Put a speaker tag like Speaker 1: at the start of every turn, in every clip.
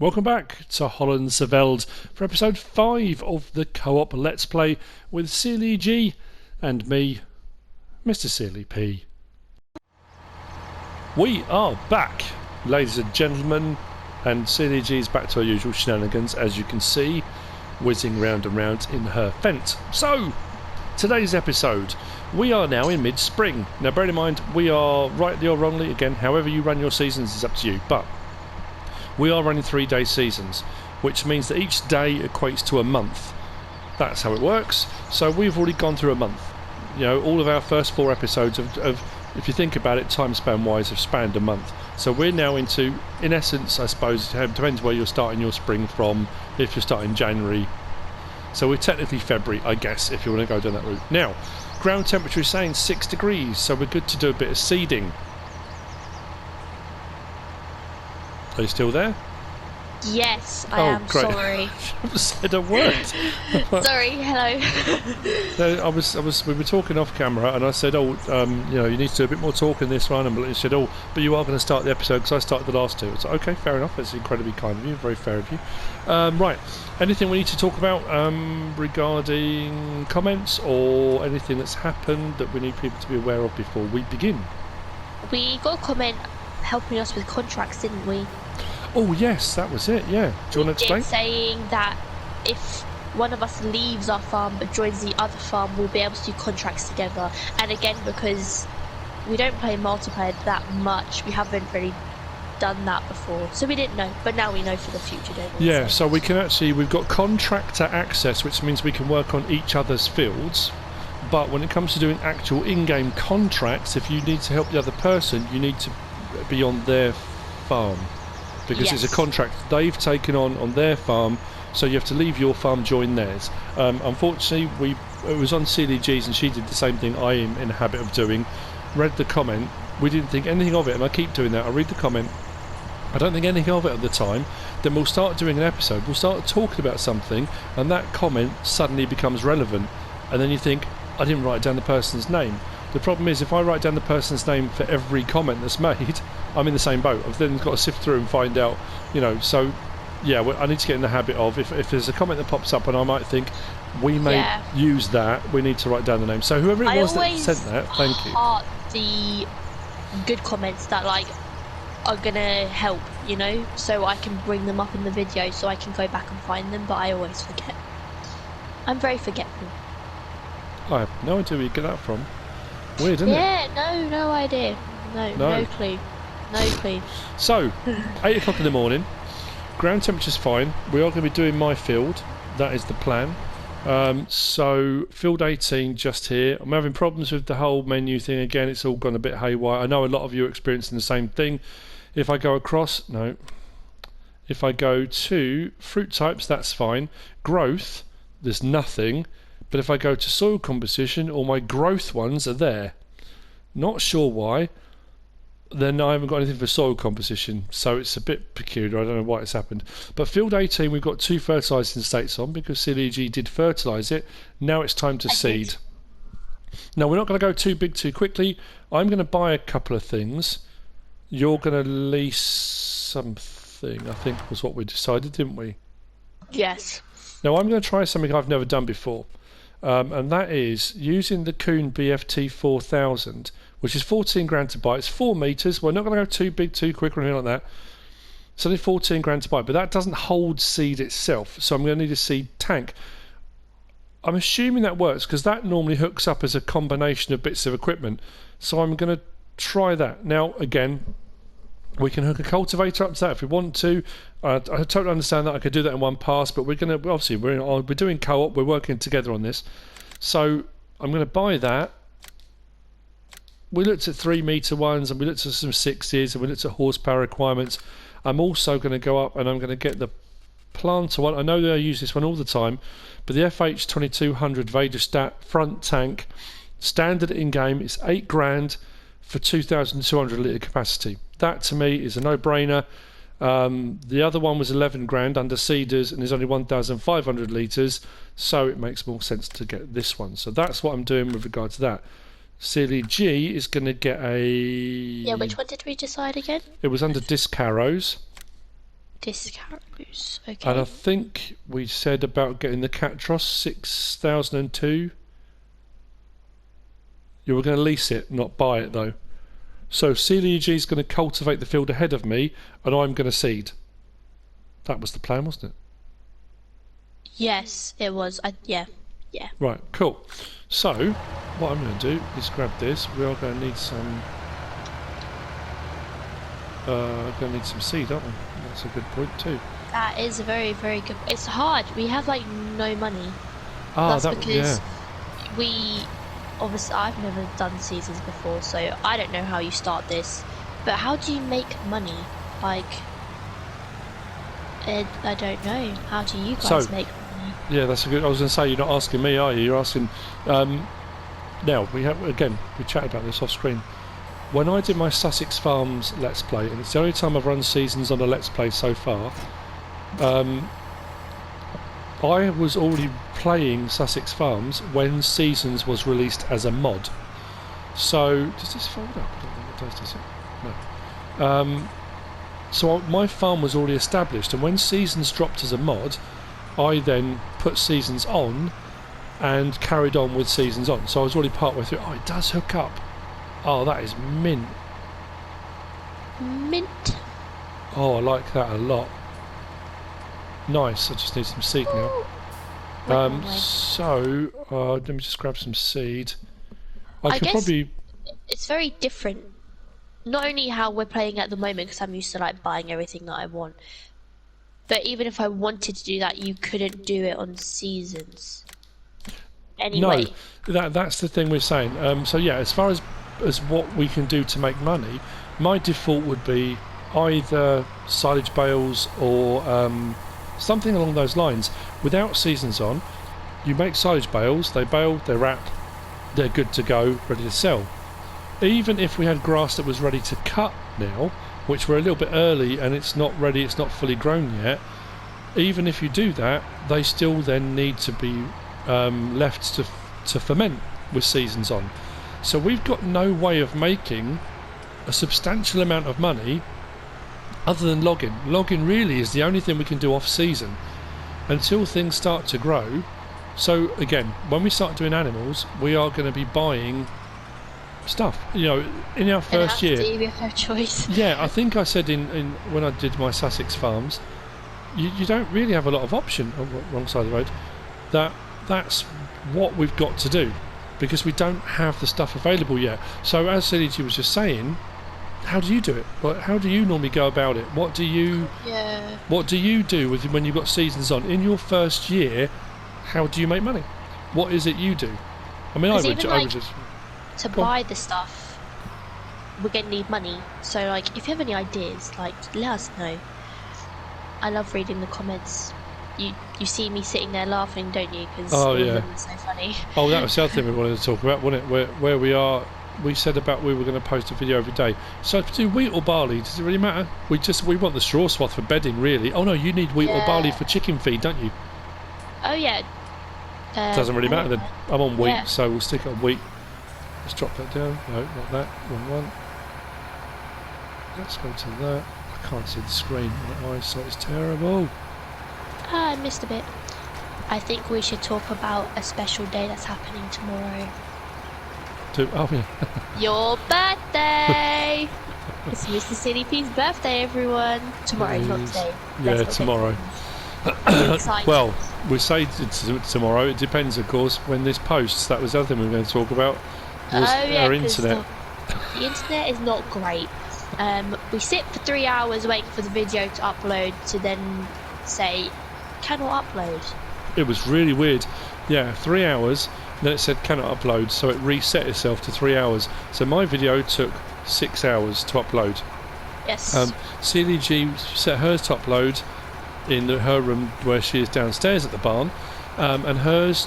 Speaker 1: Welcome back to HOLLANDSCHEVELD for episode 5 of the co-op Let's Play with SealyEG and me, MrSealyp. We are back, ladies and gentlemen, and SealyEG is back to our usual shenanigans, as you can see, whizzing round and round in her fence. So, today's episode, we are now in mid-spring. Now bear in mind, we are rightly or wrongly, again, however you run your seasons is up to you, but we are running 3-day seasons, which means that each day equates to a month. That's how it works. So we've already gone through a month. You know, all of our first 4 episodes of if you think about it, time span wise, have spanned a month. So we're now into, in essence, I suppose, it depends where you're starting your spring from, if you're starting January. So we're technically February, I guess, if you want to go down that route. Now, ground temperature is saying 6 degrees, so we're good to do a bit of seeding. Are you still there?
Speaker 2: Yes, I am.
Speaker 1: Great.
Speaker 2: Sorry.
Speaker 1: You haven't said a word.
Speaker 2: Sorry, hello.
Speaker 1: No, we were talking off camera, and I said, you know, you need to do a bit more talk in this one, and he said, but you are going to start the episode because I started the last 2. It's like, okay, fair enough. That's incredibly kind of you, very fair of you. Right, anything we need to talk about regarding comments or anything that's happened that we need people to be aware of before we begin?
Speaker 2: We got a comment helping us with contracts, didn't we?
Speaker 1: Oh yes, that was it. Yeah. Do you want to explain?
Speaker 2: Saying that if one of us leaves our farm but joins the other farm, we'll be able to do contracts together. And again, because we don't play multiplayer that much, we haven't really done that before, so we didn't know. But now we know for the future, don't we?
Speaker 1: Yeah. So we can actually, we've got contractor access, which means we can work on each other's fields. But when it comes to doing actual in-game contracts, if you need to help the other person, you need to be on their farm. Because it's a contract they've taken on their farm, so you have to leave your farm, join theirs. Unfortunately, it was on SealyEG's, and she did the same thing I am in a habit of doing. Read the comment, we didn't think anything of it, and I keep doing that. I read the comment, I don't think anything of it at the time. Then we'll start doing an episode, we'll start talking about something, and that comment suddenly becomes relevant. And then you think, I didn't write down the person's name. The problem is, if I write down the person's name for every comment that's made, I'm in the same boat. I've then got to sift through and find out, you know. So, yeah, I need to get in the habit of, if there's a comment that pops up and I might think, we may use that, we need to write down the name. So whoever it was that sent that, thank you.
Speaker 2: I always the good comments that, like, are going to help, you know, so I can bring them up in the video so I can go back and find them, but I always forget. I'm very forgetful.
Speaker 1: I have no idea where you get that from. Weird, isn't it?
Speaker 2: Yeah, no idea. No clue. No clue.
Speaker 1: So, 8 o'clock in the morning. Ground temperature's fine. We are going to be doing my field. That is the plan. So, field 18 just here. I'm having problems with the whole menu thing again. It's all gone a bit haywire. I know a lot of you are experiencing the same thing. If I go across... No. If I go to fruit types, that's fine. Growth, there's nothing. But if I go to soil composition, all my growth ones are there. Not sure why. Then I haven't got anything for soil composition, so it's a bit peculiar. I don't know why it's happened. But field 18, we've got 2 fertilising states on because SealyEG did fertilise it. Now it's time to seed. Now we're not going to go too big too quickly. I'm going to buy a couple of things. You're going to lease something, I think was what we decided, didn't we?
Speaker 2: Yes.
Speaker 1: Now I'm going to try something I've never done before. And that is using the Kuhn BFT 4000, which is 14 grand to buy. It's 4 meters. We're not going to go too big, too quick, or anything like that. It's only 14 grand to buy, but that doesn't hold seed itself. So I'm going to need a seed tank. I'm assuming that works because that normally hooks up as a combination of bits of equipment. So I'm going to try that. Now, again, we can hook a cultivator up to that if we want to. I totally understand that I could do that in one pass, but we're going to obviously we're doing co-op. We're working together on this, so I'm going to buy that. We looked at 3 meter ones, and we looked at some 60s, and we looked at horsepower requirements. I'm also going to go up and I'm going to get the planter one. I know that I use this one all the time, but the FH 2200 Vaderstat front tank, standard in game, it's 8 grand for 2,200 litre capacity. That to me is a no-brainer. The other one was 11 grand under cedars and is only 1,500 litres, so it makes more sense to get this one. So that's what I'm doing with regard to that. SealyEG is going to get a...
Speaker 2: Yeah, which one did we decide again?
Speaker 1: It was under disc arrows.
Speaker 2: Discount boost.
Speaker 1: And I
Speaker 2: Okay.
Speaker 1: think we said about getting the Catros 6002. You were going to lease it, not buy it though. So SealyEG is going to cultivate the field ahead of me, and I'm going to seed. That was the plan, wasn't it?
Speaker 2: Yes, it was. Yeah.
Speaker 1: Right, cool. So, what I'm going to do is grab this. We are going to need some. Going to need some seed, aren't we? That's a good point too.
Speaker 2: That is a very, very good. It's hard. We have like no money.
Speaker 1: Ah,
Speaker 2: That's because
Speaker 1: yeah.
Speaker 2: we obviously I've never done seasons before, so I don't know how you start this. But how do you make money? Like, I don't know. How do you guys make money?
Speaker 1: Yeah, that's a good. I was going to say, you're not asking me, are you? You're asking. Now we chatted about this off screen. When I did my Sussex Farms Let's Play, and it's the only time I've run seasons on a Let's Play so far, I was already playing Sussex Farms when Seasons was released as a mod. So, does this fold up? I don't think it does it? No. So my farm was already established, and when Seasons dropped as a mod, I then put Seasons on and carried on with Seasons on. So I was already partway through. Oh, it does hook up. Oh, that is mint.
Speaker 2: Mint.
Speaker 1: Oh, I like that a lot. Nice. I just need some seed now. So let me just grab some seed. I could
Speaker 2: guess
Speaker 1: probably.
Speaker 2: it's very different. Not only how we're playing at the moment, because I'm used to like buying everything that I want, but even if I wanted to do that, you couldn't do it on seasons. Anyway.
Speaker 1: No, that's the thing we're saying. So yeah, as far as what we can do to make money, my default would be either silage bales or something along those lines. Without seasons on, you make silage bales, they bale, they wrap, they're good to go, ready to sell. Even if we had grass that was ready to cut now, which we're a little bit early and it's not ready, it's not fully grown yet, even if you do that, they still then need to be left to ferment with seasons on. So we've got no way of making a substantial amount of money other than logging. Logging really is the only thing we can do off season until things start to grow. So again, when we start doing animals, we are going to be buying stuff. You know, in our first year.
Speaker 2: We have no choice.
Speaker 1: Yeah, I think I said in when I did my Sussex Farms, you don't really have a lot of option. Oh, wrong side of the road. That's what we've got to do, because we don't have the stuff available yet. So as SealyEG was just saying, how do you do it? How do you normally go about it? What do you do with when you've got seasons on in your first year? How do you make money? What is it you do? I mean, I would just
Speaker 2: to buy the stuff. We're gonna need money. So like, if you have any ideas, like let us know. I love reading the comments. You see me sitting there laughing, don't you? Because it's so funny.
Speaker 1: Oh, that was the other thing we wanted to talk about, wasn't it? Where we are. We said about we were going to post a video every day. So to do wheat or barley, does it really matter? We want the straw swath for bedding, really. Oh no, you need wheat or barley for chicken feed, don't you?
Speaker 2: Oh yeah.
Speaker 1: Doesn't really matter then. I'm on wheat, so we'll stick it on wheat. Let's drop that down. No, not that. Wrong one. Let's go to that. I can't see the screen. My eyesight is terrible.
Speaker 2: I missed a bit. I think we should talk about a special day that's happening tomorrow.
Speaker 1: Oh yeah.
Speaker 2: Your birthday! It's MrSealyp's birthday, everyone. Tomorrow, not today.
Speaker 1: Yeah, tomorrow. Well, we say tomorrow. It depends, of course, when this posts. That was the other thing we were going to talk about. Was our internet.
Speaker 2: The internet is not great. We sit for 3 hours waiting for the video to upload to then say, cannot upload.
Speaker 1: It was really weird. Yeah, 3 hours. Then it said cannot upload, so it reset itself to 3 hours. So my video took 6 hours to upload.
Speaker 2: Yes.
Speaker 1: SealyEG set hers to upload in her room where she is downstairs at the barn, and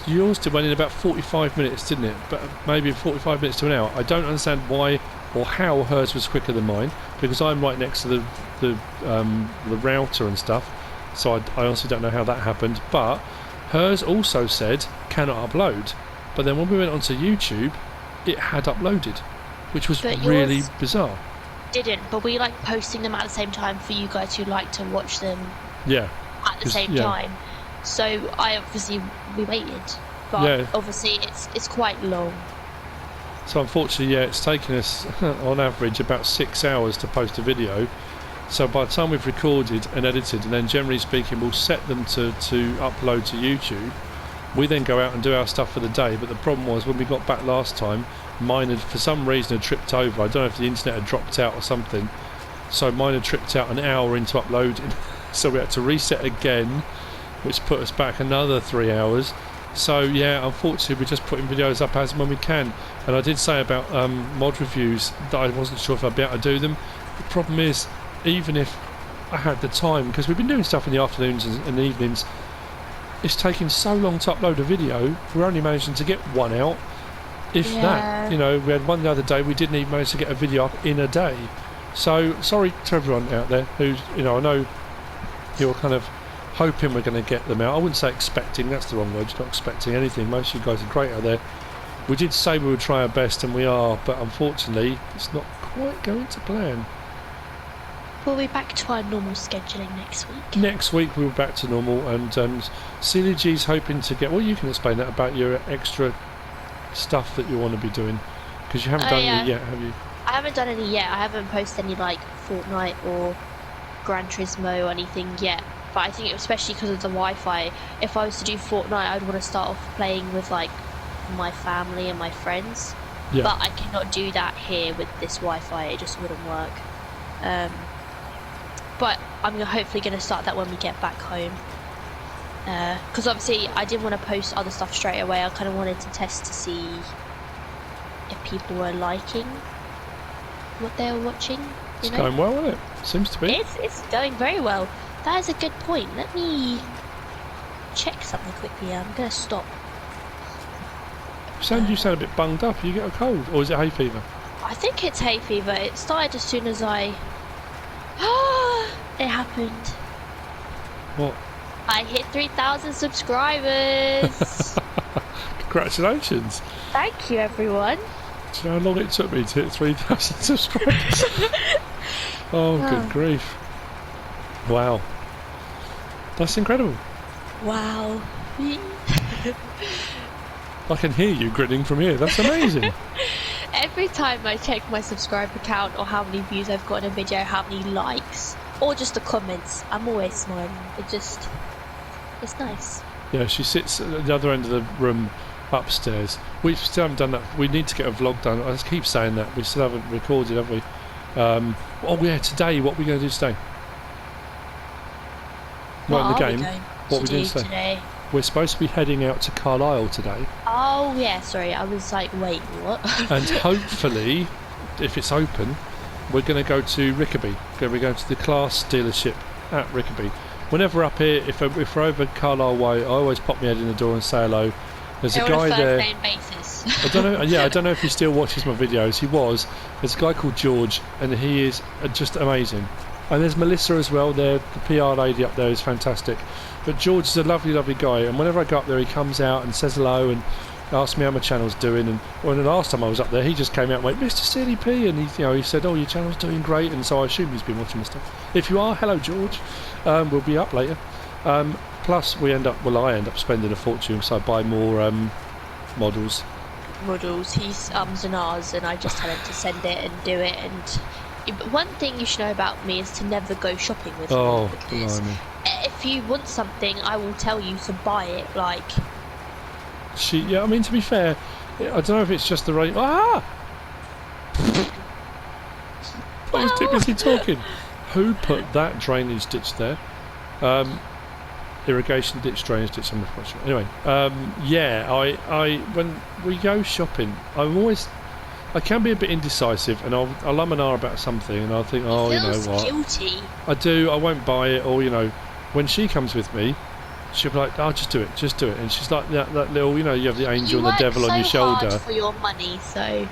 Speaker 1: yours went in about 45 minutes, didn't it? But maybe 45 minutes to an hour. I don't understand why or how hers was quicker than mine, because I'm right next to the router and stuff. So I honestly don't know how that happened. But hers also said cannot upload. But then when we went onto YouTube, it had uploaded, which was really bizarre.
Speaker 2: didn't, but we like posting them at the same time for you guys who like to watch them
Speaker 1: Yeah.
Speaker 2: at the same time. So we waited, but obviously it's quite long.
Speaker 1: So unfortunately, it's taken us on average about 6 hours to post a video. So by the time we've recorded and edited, and then generally speaking we'll set them to upload to YouTube, we then go out and do our stuff for the day. But the problem was, when we got back last time, mine had for some reason had tripped over. I don't know if the internet had dropped out or something, so mine had tripped out an hour into uploading. So we had to reset again, which put us back another 3 hours. So yeah, unfortunately we're just putting videos up as and when we can. And I did say about mod reviews that I wasn't sure if I'd be able to do them. The problem is, even if I had the time, because we've been doing stuff in the afternoons and the evenings, it's taking so long to upload a video. We're only managing to get one out, if that. You know, we had one the other day, we didn't even manage to get a video up in a day. So sorry to everyone out there who's, you know, I know you're kind of hoping we're going to get them out. I wouldn't say expecting, that's the wrong word. You're not expecting anything. Most of you guys are great out there. We did say we would try our best, and we are, but unfortunately it's not quite going to plan.
Speaker 2: We'll be back to our normal scheduling next week.
Speaker 1: Next week we'll be back to normal, and SealyEG's hoping to get... Well, you can explain that about your extra stuff that you want to be doing, because you haven't done any yet, have you?
Speaker 2: I haven't done any yet. I haven't posted any like Fortnite or Gran Turismo or anything yet. But I think especially because of the Wi-Fi, if I was to do Fortnite, I'd want to start off playing with like my family and my friends. Yeah. But I cannot do that here with this Wi-Fi. It just wouldn't work. But I'm hopefully going to start that when we get back home. Because obviously I didn't want to post other stuff straight away. I kind of wanted to test to see if people were liking what they were watching.
Speaker 1: It's going well, isn't it? Seems to be.
Speaker 2: It's going very well. That is a good point. Let me check something quickly. I'm going to stop.
Speaker 1: You sound a bit bunged up. You get a cold, or is it hay fever?
Speaker 2: I think it's hay fever. It started as soon as it happened.
Speaker 1: What?
Speaker 2: I hit 3,000 subscribers.
Speaker 1: Congratulations.
Speaker 2: Thank you, everyone.
Speaker 1: Do you know how long it took me to hit 3,000 subscribers? Oh, good grief. Wow. That's incredible.
Speaker 2: Wow.
Speaker 1: I can hear you grinning from here. That's amazing.
Speaker 2: Every time I check my subscriber count, or how many views I've got in a video, how many likes, or just the comments, I'm always smiling. It's nice.
Speaker 1: Yeah, she sits at the other end of the room upstairs. We still haven't done that. We need to get a vlog done. I just keep saying that. We still haven't recorded, have we? Oh yeah, today. What are we going to do today? Not in the game. What are we doing today? We're supposed to be heading out to Carlisle today.
Speaker 2: Oh yeah, sorry. I was like, wait, what?
Speaker 1: And hopefully, if it's open, we're going to go to Rickaby. We're going to the Class dealership at Rickaby. Whenever we're up here, if we're over Carlisle way, I always pop my head in the door and say hello. There's a guy there.
Speaker 2: On a first name basis.
Speaker 1: I don't know. Yeah, I don't know if he still watches my videos. He was. There's a guy called George, and he is just amazing. And there's Melissa as well. There, the PR lady up there is fantastic. But George is a lovely, lovely guy. And whenever I go up there, he comes out and says hello and asks me how my channel's doing. And when the last time I was up there, he just came out and went, MrSealyp, and he said, oh, your channel's doing great. And so I assume he's been watching my stuff. If you are, hello George. We'll be up later. Plus, I end up spending a fortune, so I buy more models.
Speaker 2: He's ums and ahs, and I just tell him to send it and do it. And one thing you should know about me is to never go shopping with me. Because if you want something, I will tell you to buy it. Like,
Speaker 1: I mean, to be fair, I don't know if it's just the right. I was too busy talking. Who put that drainage ditch there? Irrigation ditch, drainage ditch. I'm not sure. Anyway, I when we go shopping, I can be a bit indecisive, and I'll and ah about something, and I'll think, oh, you know what?
Speaker 2: Guilty.
Speaker 1: I do. I won't buy it, or when she comes with me, she'll be like, "Oh, just do it," and she's like that little, you have the angel and the devil on your shoulder.
Speaker 2: Hard for your money, so.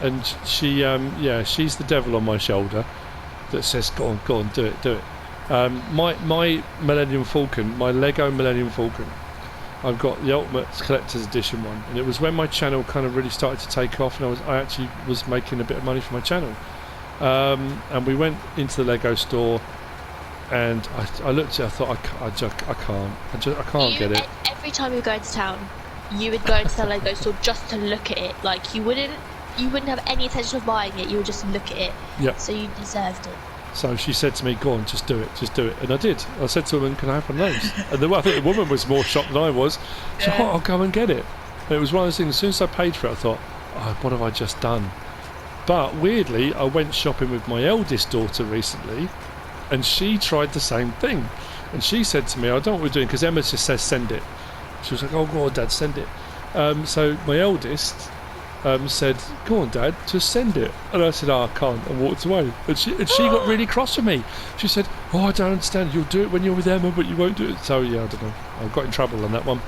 Speaker 1: And she's the devil on my shoulder that says, "Go on, do it." My Millennium Falcon, my Lego Millennium Falcon, I've got the Ultimate Collector's Edition one, and it was when my channel kind of really started to take off, and I actually was making a bit of money for my channel. And we went into the Lego store, and I looked at it, I thought, I can't get it.
Speaker 2: Every time you go into town, you would go into the Lego store just to look at it. Like, you wouldn't have any intention of buying it, you would just look at it.
Speaker 1: Yep.
Speaker 2: So you deserved it.
Speaker 1: So she said to me, go on, just do it. And I did. I said to the woman, can I have one of those? And I think the woman was more shocked than I was. She said, I'll go and get it. And it was one of those things, as soon as I paid for it, I thought, oh, what have I just done? But weirdly, I went shopping with my eldest daughter recently, and she tried the same thing. And she said to me, I don't know what we're doing, because Emma just says send it. She was like, oh, go on, Dad, send it. So my eldest said, go on, Dad, just send it. And I said, oh, I can't, and walked away. And she got really cross with me. She said, oh, I don't understand, you'll do it when you're with Emma, but you won't do it. So yeah, I don't know, I got in trouble on that one.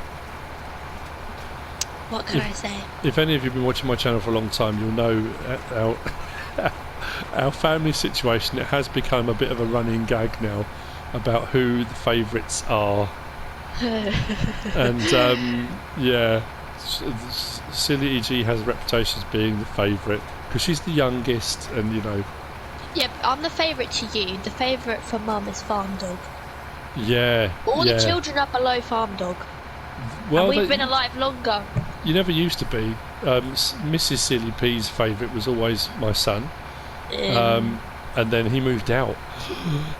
Speaker 2: What can I say?
Speaker 1: If any of you have been watching my channel for a long time, you'll know our family situation. It has become a bit of a running gag now about who the favourites are. And yeah, SealyEG has a reputation as being the favourite because she's the youngest, and you know.
Speaker 2: Yeah, but I'm the favourite to you. The favourite for Mum is Farm Dog.
Speaker 1: Yeah.
Speaker 2: All the children are below Farm Dog.
Speaker 1: Well,
Speaker 2: and we've been alive longer.
Speaker 1: You never used to be. Mrs. SealyP's favourite was always my son. And then he moved out.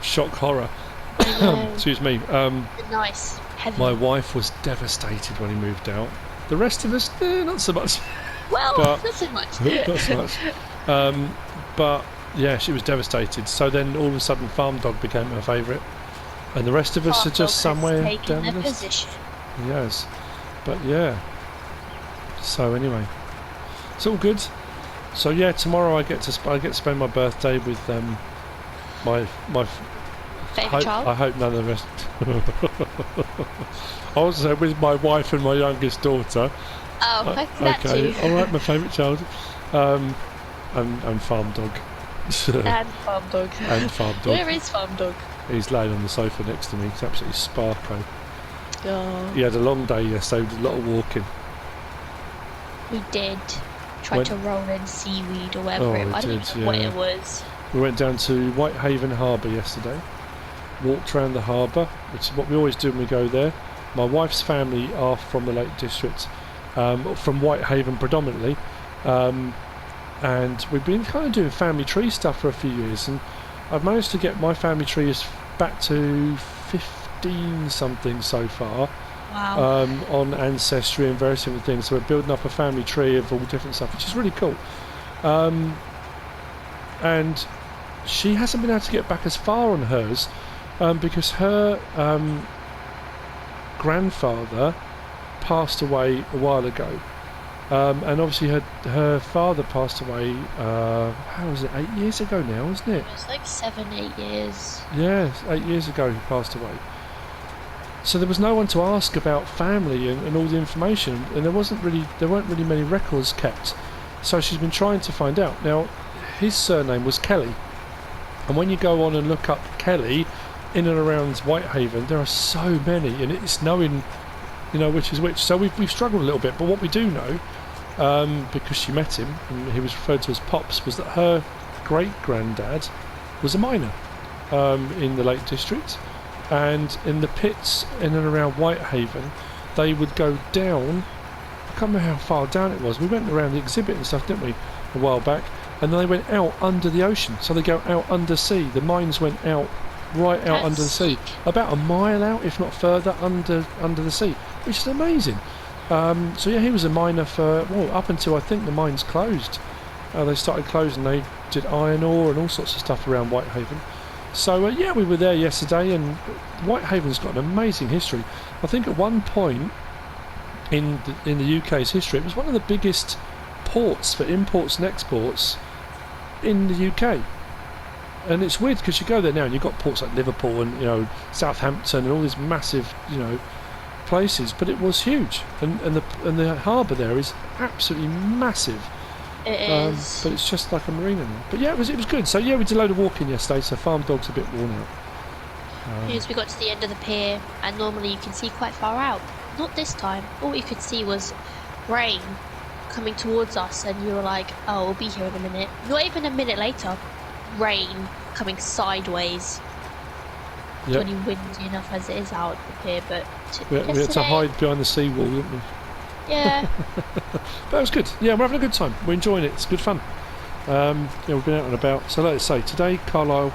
Speaker 1: Shock horror. Excuse me.
Speaker 2: Nice. Heavy.
Speaker 1: My wife was devastated when he moved out. The rest of us, not so much.
Speaker 2: Well,
Speaker 1: but,
Speaker 2: not so much.
Speaker 1: Not so much. But yeah, she was devastated. So then all of a sudden Farm Dog became her favourite. And the rest of us are just somewhere down the list.
Speaker 2: Position.
Speaker 1: Yes. But yeah. So anyway, it's all good. So yeah, tomorrow I get to spend my birthday with my
Speaker 2: favourite child.
Speaker 1: I hope none of the rest. I was with my wife and my youngest daughter.
Speaker 2: Oh, that
Speaker 1: okay.
Speaker 2: too.
Speaker 1: All right, my favourite child, and Farm Dog.
Speaker 2: And Farm Dog.
Speaker 1: And Farm Dog.
Speaker 2: Where is Farm Dog?
Speaker 1: He's laying on the sofa next to me. He's absolutely sparko.
Speaker 2: Oh.
Speaker 1: He had a long day yesterday. We did a lot of walking.
Speaker 2: We did. Tried to roll in seaweed or whatever. I don't know what it was.
Speaker 1: We went down to Whitehaven Harbour yesterday. Walked around the harbour, which is what we always do when we go there. My wife's family are from the Lake District, from Whitehaven predominantly, and we've been kind of doing family tree stuff for a few years, and I've managed to get my family tree back to 15 something so far.
Speaker 2: Wow.
Speaker 1: On Ancestry and various different things. So we're building up a family tree of all different stuff, which is really cool. And she hasn't been able to get back as far on hers because her grandfather passed away a while ago. And obviously her father passed away, how was it, 8 years ago now, isn't it?
Speaker 2: It was like 7-8 years.
Speaker 1: Yeah, 8 years ago he passed away. So there was no one to ask about family and all the information, and there weren't really many records kept. So she's been trying to find out. Now, his surname was Kelly, and when you go on and look up Kelly in and around Whitehaven, there are so many, and it's knowing, you know, which is which. So we've struggled a little bit, but what we do know, because she met him and he was referred to as Pops, was that her great granddad was a miner in the Lake District. And in the pits in and around Whitehaven, they would go down. I can't remember how far down it was. We went around the exhibit and stuff, didn't we, a while back? And then they went out under the ocean. So they go out under sea. The mines went out right out under the sea, about a mile out, if not further, under the sea, which is amazing. So yeah, he was a miner for up until I think the mines closed. They started closing. They did iron ore and all sorts of stuff around Whitehaven. So yeah, we were there yesterday, and Whitehaven's got an amazing history. I think at one point in the UK's history, it was one of the biggest ports for imports and exports in the UK. And it's weird because you go there now and you've got ports like Liverpool and, you know, Southampton and all these massive, you know, places, but it was huge, and the harbour there is absolutely massive.
Speaker 2: It is.
Speaker 1: But it's just like a marina now. But yeah, it was good. So yeah, we did a load of walking yesterday, so Farm Dog's a bit worn out.
Speaker 2: Because we got to the end of the pier, and normally you can see quite far out. Not this time. All you could see was rain coming towards us, and you were like, oh, we'll be here in a minute. Not even a minute later, rain coming sideways. It's
Speaker 1: Yep.
Speaker 2: only windy enough as it is out here, but
Speaker 1: We had to
Speaker 2: yesterday-
Speaker 1: hide behind the seawall, didn't we?
Speaker 2: Yeah.
Speaker 1: But it was good. Yeah, we're having a good time. We're enjoying it. It's good fun. Yeah, we've been out and about. So like I say, today Carlisle.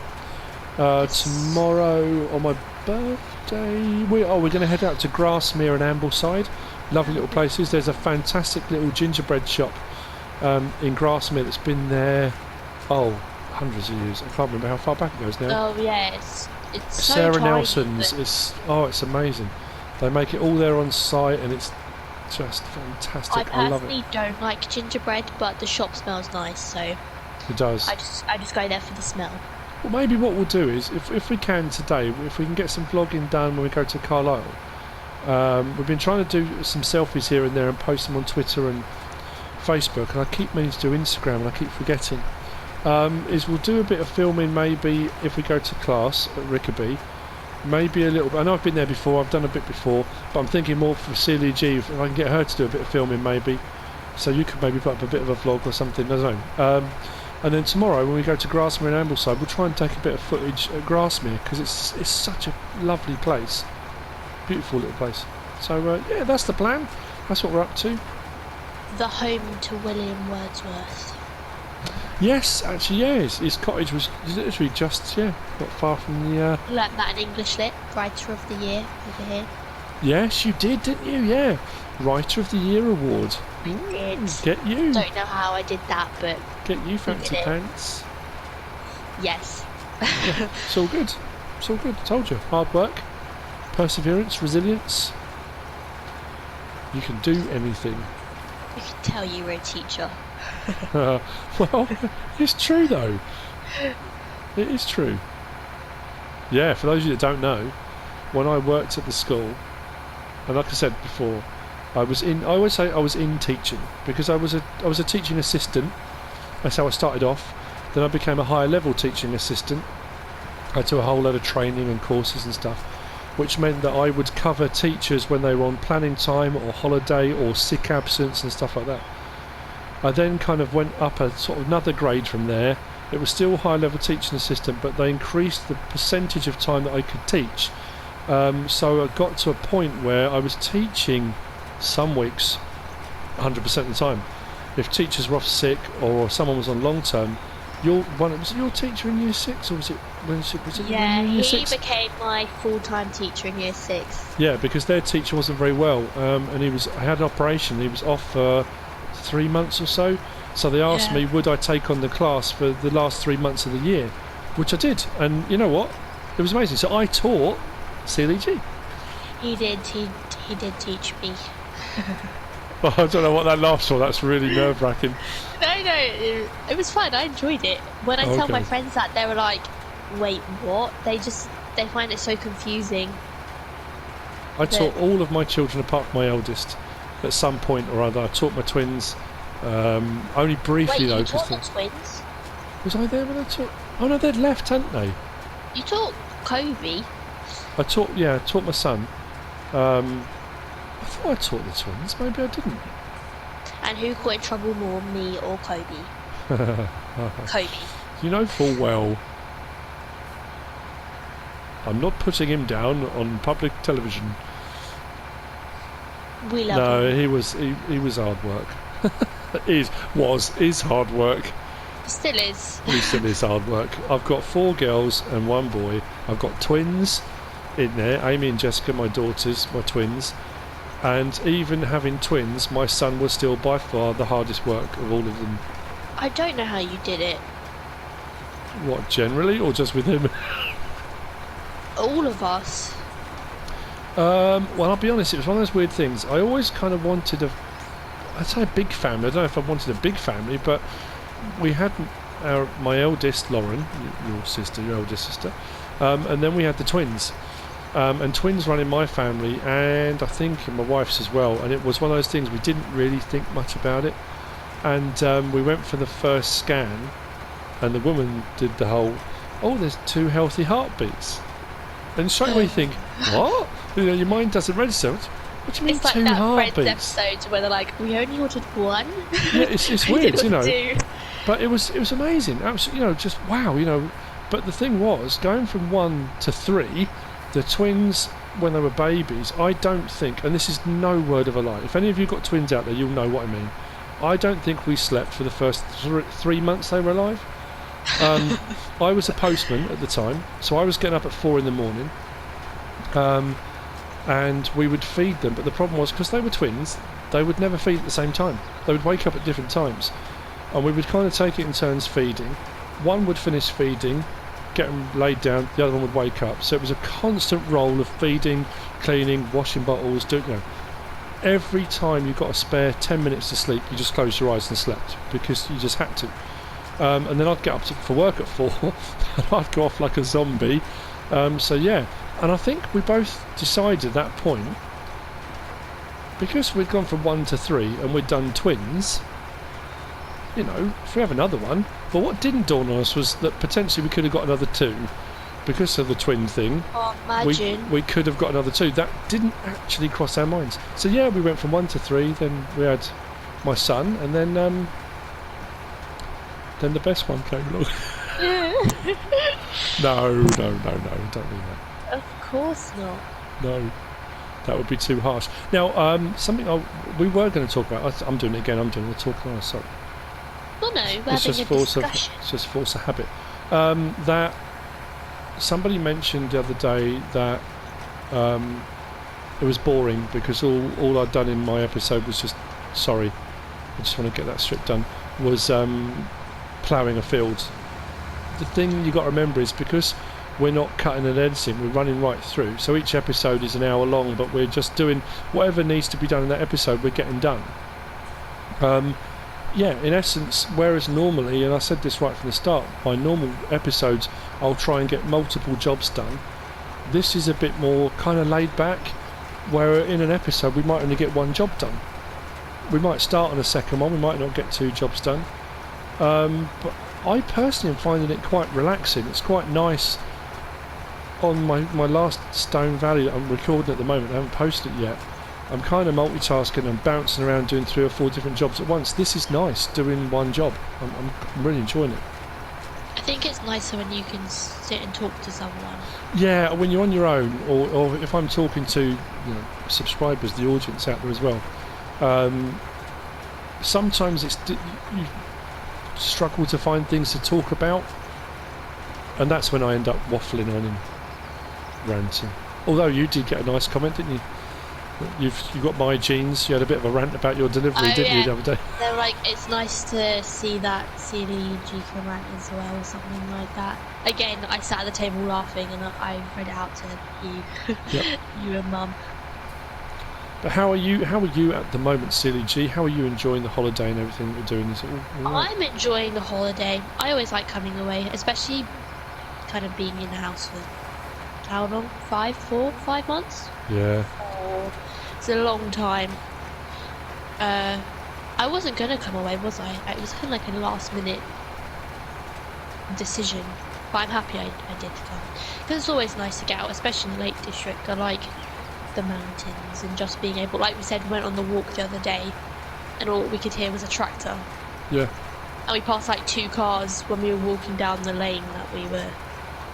Speaker 1: Tomorrow on my birthday, we're going to head out to Grasmere and Ambleside. Lovely little places. There's a fantastic little gingerbread shop in Grasmere that's been there, hundreds of years. I can't remember how far back it goes now.
Speaker 2: Oh yeah, it's so
Speaker 1: Sarah
Speaker 2: tiny,
Speaker 1: Nelson's.
Speaker 2: but
Speaker 1: It's amazing. They make it all there on site, and it's just fantastic.
Speaker 2: I
Speaker 1: I love
Speaker 2: personally
Speaker 1: it.
Speaker 2: don't like gingerbread, but the shop smells nice, so
Speaker 1: It does.
Speaker 2: I just go there for the smell.
Speaker 1: Well, maybe what we'll do is, if we can today, if we can get some vlogging done when we go to Carlisle. We've been trying to do some selfies here and there and post them on Twitter and Facebook, and I keep meaning to do Instagram and I keep forgetting. Is we'll do a bit of filming maybe if we go to class at Rickaby. Maybe a little bit. I know I've been there before, I've done a bit before, but I'm thinking more for SealyEG, if I can get her to do a bit of filming maybe. So you could maybe put up a bit of a vlog or something, I don't know. And then tomorrow when we go to Grasmere and Ambleside, we'll try and take a bit of footage at Grasmere, because it's such a lovely place. Beautiful little place. So yeah, that's the plan. That's what we're up to.
Speaker 2: The home to William Wordsworth.
Speaker 1: Yes, actually, yeah. His cottage was literally just not far from the.
Speaker 2: Learned that in English Lit, Writer of the Year over here.
Speaker 1: Yes, you did, didn't you? Yeah, Writer of the Year award.
Speaker 2: I did.
Speaker 1: Get you.
Speaker 2: Don't know how I did that, but
Speaker 1: Get you, fancy
Speaker 2: did it.
Speaker 1: pants.
Speaker 2: yes.
Speaker 1: It's all good. It's all good. I told you. Hard work, perseverance, resilience. You can do anything.
Speaker 2: I can tell you were a teacher.
Speaker 1: Well, it's true though. It is true. Yeah, for those of you that don't know, when I worked at the school, and like I said before, I always say I was in teaching, because I was a teaching assistant. That's how I started off. Then I became a higher level teaching assistant. I took a whole load of training and courses and stuff, which meant that I would cover teachers when they were on planning time or holiday or sick absence and stuff like that. I then kind of went up a sort of another grade from there. It was still high level teaching assistant, but they increased the percentage of time that I could teach. So I got to a point where I was teaching some weeks 100% of the time. If teachers were off sick or someone was on long term, was it your teacher in year 6, or was it
Speaker 2: Yeah,
Speaker 1: when you were in year
Speaker 2: he
Speaker 1: 6?
Speaker 2: became my full-time teacher in year 6.
Speaker 1: Yeah, because their teacher wasn't very well, and I had an operation. He was off for 3 months or so. So they asked me, would I take on the class for the last 3 months of the year, which I did. And you know what? It was amazing. So I taught SealyEG.
Speaker 2: He did teach me.
Speaker 1: Oh, I don't know what that laugh's for. That's really nerve-wracking.
Speaker 2: No, it was fun. I enjoyed it. When I tell my
Speaker 1: Okay.
Speaker 2: friends that, they were like, "Wait, what?" They find it so confusing.
Speaker 1: I taught all of my children apart from my eldest at some point or other. I taught my twins, only briefly
Speaker 2: Wait,
Speaker 1: though.
Speaker 2: you taught
Speaker 1: 'Cause
Speaker 2: the twins?
Speaker 1: was I there when I taught? Oh no, they'd left, hadn't they?
Speaker 2: You taught Kobe?
Speaker 1: I taught my son. I thought I taught the twins. Maybe I didn't.
Speaker 2: And who got in trouble more, me or Kobe? Kobe.
Speaker 1: You know full well I'm not putting him down on public television.
Speaker 2: We love
Speaker 1: No,
Speaker 2: him.
Speaker 1: he was hard work. is hard work.
Speaker 2: Still is.
Speaker 1: He still is hard work. I've got 4 girls and 1 boy. I've got twins in there, Amy and Jessica, my daughters, my twins. And even having twins, my son was still by far the hardest work of all of them.
Speaker 2: I don't know how you did it.
Speaker 1: What, generally, or just with him?
Speaker 2: All of us.
Speaker 1: Well, I'll be honest, it was one of those weird things. I always kind of wanted I'd say a big family. I don't know if I wanted a big family, but we had my eldest, Lauren, your eldest sister, and then we had the twins. And twins run in my family, and I think in my wife's as well. And it was one of those things, we didn't really think much about it. And we went for the first scan, and the woman did the whole, there's 2 healthy heartbeats. And straight away you think, what? You know, your mind doesn't register. What do you mean
Speaker 2: It's like
Speaker 1: 2
Speaker 2: that
Speaker 1: heartbeats?
Speaker 2: Friends episode where they're like, we only ordered 1.
Speaker 1: Yeah, it's
Speaker 2: We
Speaker 1: weird,
Speaker 2: didn't
Speaker 1: you know.
Speaker 2: do-
Speaker 1: But it was amazing. Absolutely, just wow, But the thing was, going from 1 to 3, the twins, when they were babies, I don't think, and this is no word of a lie, if any of you got twins out there, you'll know what I mean. I don't think we slept for the first 3 months they were alive. I was a postman at the time, so I was getting up at 4 in the morning, and we would feed them. But the problem was, because they were twins, they would never feed at the same time. They would wake up at different times, and we would kind of take it in turns feeding. One would finish feeding, get them laid down, the other one would wake up. So it was a constant roll of feeding, cleaning, washing bottles, every time you got a spare 10 minutes to sleep, you just closed your eyes and slept, because you just had to. And then I'd get up for work at 4 and I'd go off like a zombie. So yeah, and I think we both decided at that point, because we'd gone from 1 to 3 and we'd done twins, if we have another one. But what didn't dawn on us was that potentially we could have got another 2 because of the twin thing.
Speaker 2: Oh, imagine.
Speaker 1: We could have got another 2. That didn't actually cross our minds. So yeah, we went from 1 to 3, then we had my son, and then the best one came along. No, don't mean that.
Speaker 2: Of course not.
Speaker 1: No, that would be too harsh. Now, something we were going to talk about, I'm doing it again, I'm doing the talk now, sorry.
Speaker 2: Well, no, we're
Speaker 1: It's
Speaker 2: having a discussion.
Speaker 1: It's just force of habit. That somebody mentioned the other day that it was boring because all I'd done in my episode was just, sorry, I just want to get that strip done, was ploughing a field. The thing you got to remember is, because we're not cutting and editing, we're running right through, so each episode is an hour long, but we're just doing whatever needs to be done in that episode, we're getting done. Yeah, in essence, whereas normally, and I said this right from the start, my normal episodes I'll try and get multiple jobs done, this is a bit more kind of laid back, where in an episode we might only get 1 job done. We might start on a second one, we might not get 2 jobs done. But I personally am finding it quite relaxing. It's quite nice. On my last Stone Valley that I'm recording at the moment, I haven't posted it yet, I'm kind of multitasking and bouncing around doing 3 or 4 different jobs at once. This is nice, doing 1 job. I'm really enjoying it.
Speaker 2: I think it's nicer when you can sit and talk to someone.
Speaker 1: Yeah, when you're on your own, or if I'm talking to subscribers, the audience out there as well, sometimes you struggle to find things to talk about, and that's when I end up waffling on and ranting. Although you did get a nice comment, didn't you? You got my jeans. You had a bit of a rant about your delivery, didn't you, the other day?
Speaker 2: They're like, it's nice to see that SealyEG can rant as well, or something like that. Again, I sat at the table laughing, and I read it out to you, yep. You and Mum.
Speaker 1: But how are you at the moment, SealyEG? How are you enjoying the holiday and everything that we're doing? Is it all right?
Speaker 2: I'm enjoying the holiday. I always like coming away, especially kind of being in the house for how long? 5 months?
Speaker 1: Yeah.
Speaker 2: Oh, it's a long time. I wasn't gonna come away, was I? It was kind of like a last minute decision, but I'm happy I did come, because it's always nice to get out, especially in the Lake District. I like the mountains and just being able, like we said, we went on the walk the other day and all we could hear was a tractor.
Speaker 1: Yeah.
Speaker 2: And we passed like 2 cars when we were walking down the lane that we were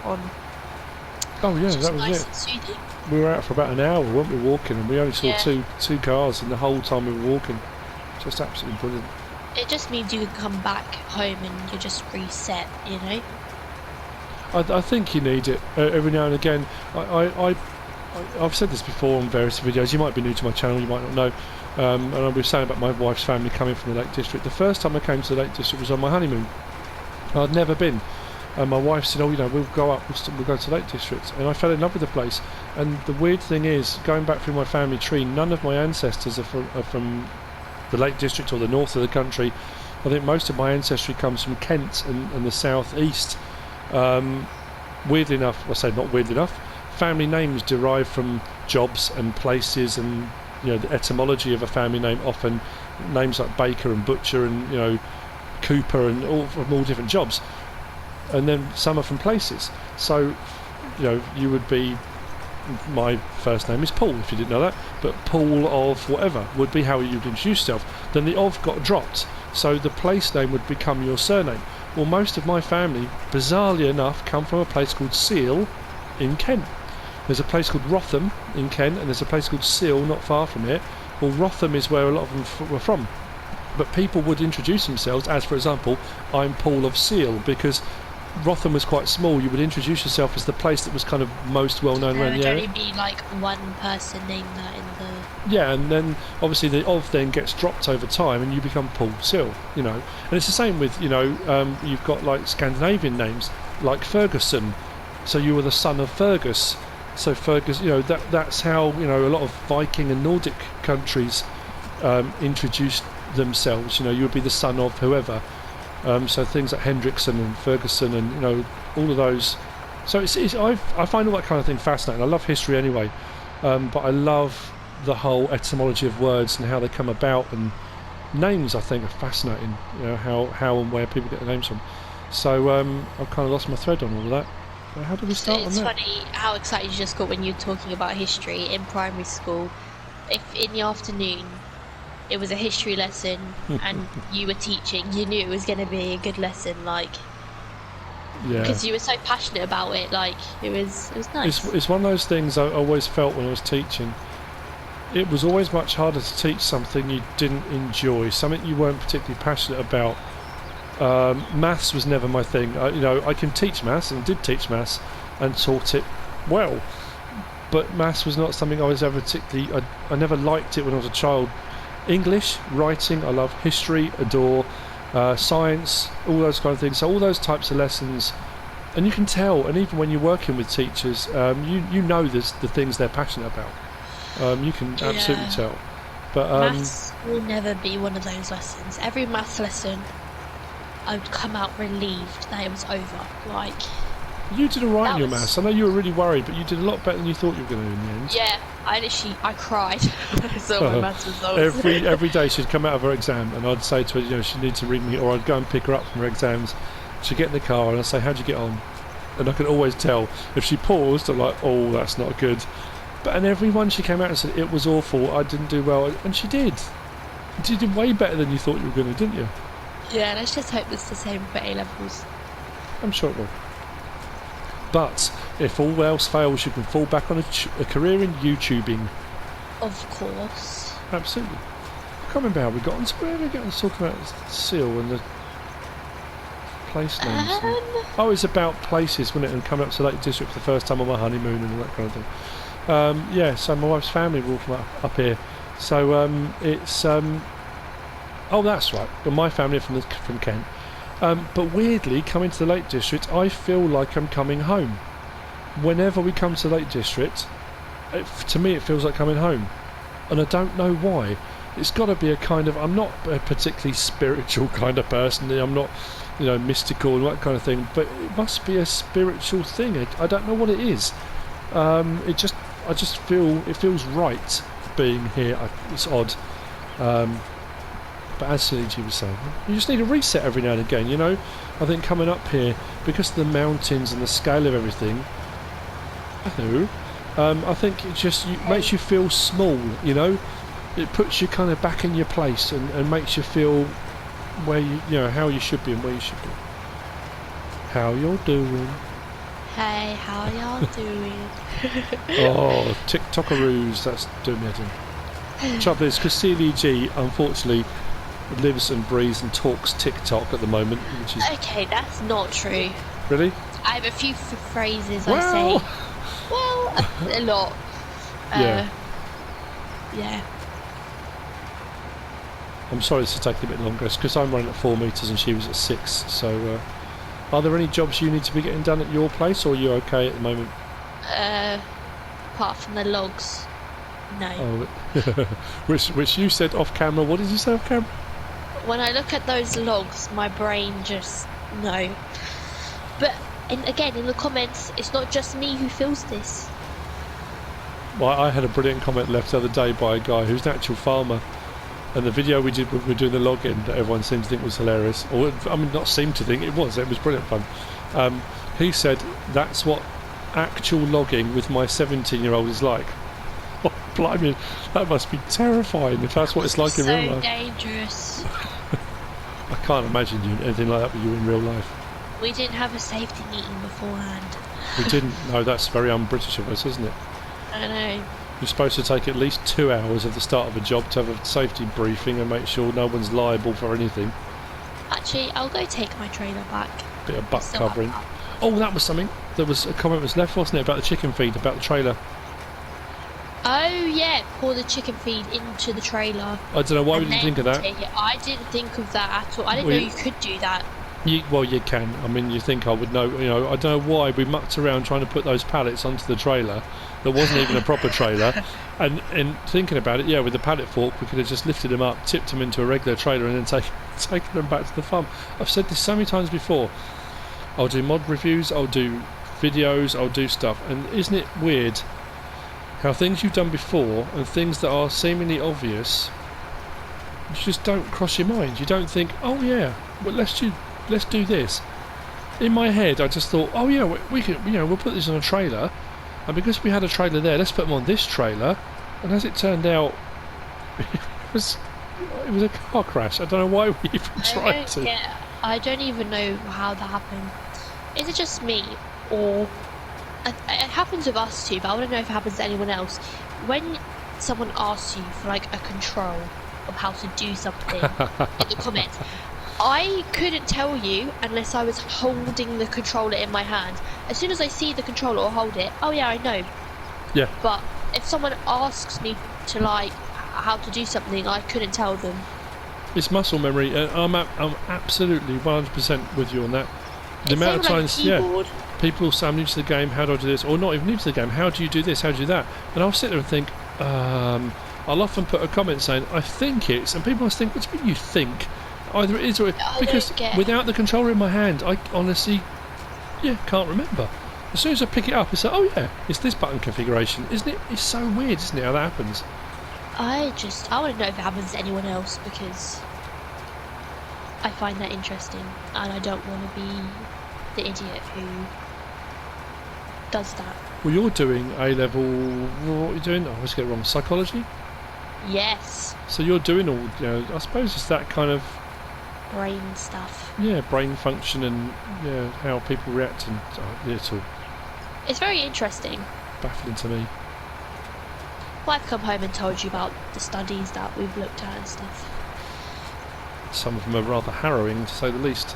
Speaker 2: on.
Speaker 1: Oh yeah, that was
Speaker 2: nice
Speaker 1: it.
Speaker 2: and soothing.
Speaker 1: We were out for about an hour, weren't we, walking, and we only saw two cars in the whole time we were walking. Just absolutely brilliant.
Speaker 2: It just means you can come back home and you just reset, you know?
Speaker 1: I think you need it every now and again. I've said this before on various videos. You might be new to my channel, you might not know. And I was saying about my wife's family coming from the Lake District. The first time I came to the Lake District was on my honeymoon. I'd never been. And my wife said, we'll go up, we'll go to the Lake District. And I fell in love with the place. And the weird thing is, going back through my family tree, none of my ancestors are from the Lake District or the north of the country. I think most of my ancestry comes from Kent and the south east. Weirdly enough, I say not weirdly enough, family names derive from jobs and places, and the etymology of a family name, often names like Baker and Butcher and Cooper and all from all different jobs. And then some are from places. So, you would be, my first name is Paul, if you didn't know that, but Paul of whatever would be how you'd introduce yourself. Then the of got dropped. So the place name would become your surname. Well, most of my family, bizarrely enough, come from a place called Seal in Kent. There's a place called Rotham in Kent, and there's a place called Seal not far from it. Well, Rotham is where a lot of them were from. But people would introduce themselves as, for example, I'm Paul of Seal, because Rotham was quite small. You would introduce yourself as the place that was kind of most well known around the area.
Speaker 2: There would only be like one person named that in the...
Speaker 1: Yeah, and then obviously the of then gets dropped over time and you become Paul Seal, you know. And it's the same with, you know, you've got like Scandinavian names like Ferguson, so you were the son of Fergus. So Fergus, you know, that's how, you know, a lot of Viking and Nordic countries introduced themselves. You know, you would be the son of whoever. So things like Hendrickson and Ferguson and, you know, all of those. So I find all that kind of thing fascinating. I love history anyway, but I love the whole etymology of words and how they come about, and names I think are fascinating, you know, how and where people get their names from. So I've kind of lost my thread on all of that. So how did we start on that?
Speaker 2: It's funny how excited you just got when you were talking about history in primary school. If in the afternoon it was a history lesson and you were teaching, you knew it was going to be a good lesson, like,
Speaker 1: yeah,
Speaker 2: because you were so passionate about it. Like, it was nice.
Speaker 1: It's one of those things I always felt when I was teaching. It was always much harder to teach something you didn't enjoy, something you weren't particularly passionate about. Maths was never my thing. You know, I can teach maths and did teach maths and taught it well, but maths was not something I was ever particularly. I never liked it when I was a child. English, writing, I love. History, adore. Science, all those kind of things. So all those types of lessons, and you can tell. And even when you're working with teachers, you know the things they're passionate about. You can absolutely tell. But
Speaker 2: maths will never be one of those lessons. Every maths lesson, I would come out relieved that it was over. Like,
Speaker 1: you did alright in your maths. I know you were really worried, but you did a lot better than you thought you were going to in the end.
Speaker 2: Yeah, I cried when I saw my maths results.
Speaker 1: Every day she'd come out of her exam, and I'd say to her, you know, she needs to read me, or I'd go and pick her up from her exams. She'd get in the car, and I'd say, how'd you get on? And I could always tell. If she paused, I'm like, oh, that's not good. And everyone she came out and said, it was awful, I didn't do well, and she did. You did way better than you thought you were going to, didn't you?
Speaker 2: Yeah, let's just hope it's the same for A-levels.
Speaker 1: I'm sure it will. But if all else fails, you can fall back on a career in YouTubing.
Speaker 2: Of course.
Speaker 1: Absolutely. I can't remember how we got on to where we got on to talking about Seal and the place names. Oh, it's about places, wasn't it? And coming up to Lake District for the first time on my honeymoon and all that kind of thing. Yeah, so my wife's family were all from up here. So it's... oh, that's right. Well, my family are from Kent. But weirdly, coming to the Lake District, I feel like I'm coming home. Whenever we come to the Lake District, to me it feels like coming home. And I don't know why. It's got to be a kind of... I'm not a particularly spiritual kind of person. I'm not, you know, mystical and that kind of thing. But it must be a spiritual thing. I don't know what it is. I just feel... It feels right being here. It's odd. But as SealyEG was saying, you just need a reset every now and again, you know. I think coming up here, because of the mountains and the scale of everything, I think it just makes you feel small, you know. It puts you kind of back in your place and makes you feel where you know, how you should be and where you should be. How you're doing.
Speaker 2: Hey, how y'all doing?
Speaker 1: Oh, TikTokaroos, that's doing me in. Trouble is, because SealyEG, unfortunately, lives and breathes and talks TikTok at the moment, which is...
Speaker 2: Okay, that's not true.
Speaker 1: Really?
Speaker 2: I have a few phrases I say. Well, a lot.
Speaker 1: Yeah.
Speaker 2: Yeah.
Speaker 1: I'm sorry this is taking a bit longer. It's because I'm running at 4 metres and she was at 6. So, are there any jobs you need to be getting done at your place, or are you okay at the moment?
Speaker 2: Apart from the logs, no.
Speaker 1: Oh, which you said off camera. What did you say off camera?
Speaker 2: When I look at those logs, my brain just... no. But, again, in the comments, it's not just me who feels this.
Speaker 1: Well, I had a brilliant comment left the other day by a guy who's an actual farmer, and the video we did when we were doing the log-in that everyone seemed to think was hilarious, or I mean, not seemed to think, it was brilliant fun. He said that's what actual logging with my 17-year-old is like. Oh, blimey, that must be terrifying if that's what it's like in real life.
Speaker 2: So dangerous.
Speaker 1: can't imagine doing anything like that with you in real life.
Speaker 2: We didn't have a safety meeting beforehand.
Speaker 1: We didn't. No, that's very un-British of us, isn't it?
Speaker 2: I know.
Speaker 1: You're supposed to take at least 2 hours at the start of a job to have a safety briefing and make sure no one's liable for anything.
Speaker 2: Actually, I'll go take my trailer back.
Speaker 1: Bit of butt covering. Oh, that was something. There was a comment was left, wasn't it, about the chicken feed, about the trailer.
Speaker 2: Oh yeah, pour the chicken feed into the trailer.
Speaker 1: I don't know why we didn't think of that.
Speaker 2: I didn't think of that at all. I didn't know you could do that.
Speaker 1: Well, you can. I mean, you think I would know. You know, I don't know why we mucked around trying to put those pallets onto the trailer. There wasn't even a proper trailer. And thinking about it, yeah, with the pallet fork, we could have just lifted them up, tipped them into a regular trailer, and then taken them back to the farm. I've said this so many times before. I'll do mod reviews, I'll do videos, I'll do stuff, and isn't it weird how things you've done before and things that are seemingly obvious, you just don't cross your mind. You don't think, oh yeah, well let's do this. In my head, I just thought, oh yeah, we can, you know, we'll put this on a trailer, and because we had a trailer there, let's put them on this trailer. And as it turned out, it was a car crash. I don't know why we even tried to.
Speaker 2: I don't even know how that happened. Is it just me, or it happens with us too? But I want to know if it happens to anyone else. When someone asks you for like a control of how to do something in the comments, I couldn't tell you unless I was holding the controller in my hand. As soon as I see the controller or hold it, oh yeah, I know.
Speaker 1: Yeah.
Speaker 2: But if someone asks me to like how to do something, I couldn't tell them.
Speaker 1: It's muscle memory. I'm absolutely 100% with you on that. The amount of times, people say I'm new to the game. How do I do this? Or not even new to the game. How do you do this? How do you do that? And I'll sit there and think. I'll often put a comment saying I think it's, and people must think, what do you mean you think? Either it is or because without the controller in my hand, I honestly, can't remember. As soon as I pick it up, it's like, oh yeah, it's this button configuration, isn't it? It's so weird, isn't it, how that happens?
Speaker 2: I want to know if it happens to anyone else, because I find that interesting, and I don't want to be the idiot who does that.
Speaker 1: Well, you're doing A-level, what are you doing? I always get it wrong, psychology?
Speaker 2: Yes.
Speaker 1: So you're doing all, you know, I suppose it's that kind of
Speaker 2: brain stuff.
Speaker 1: Yeah, brain function and how people react, and it's all.
Speaker 2: It's very interesting.
Speaker 1: Baffling to me.
Speaker 2: Well, I've come home and told you about the studies that we've looked at and stuff.
Speaker 1: Some of them are rather harrowing, to say the least.